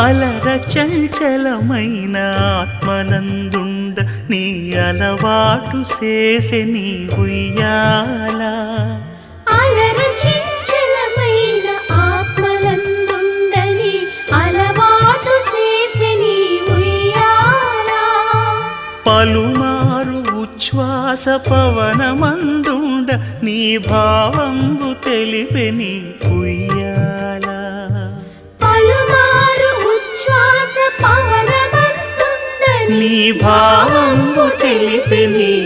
అలర చంచలమైన ఆత్మనందుండ నీ అలవాటు చేసే నీ ఉయ్యాల అలర చంచలమైన ఆత్మనందుండ నీ అలవాటు చేసే నీ ఉయ్యాల పలుమారు ఉచ్ఛ్వాస పవనమందుండ నీ భావంబు తెలిపే నీ ఉయ్యాల పలుమారు ఉచ్ఛ్వాస పవనమందుండ నీ భావంబు తెలిపే నీ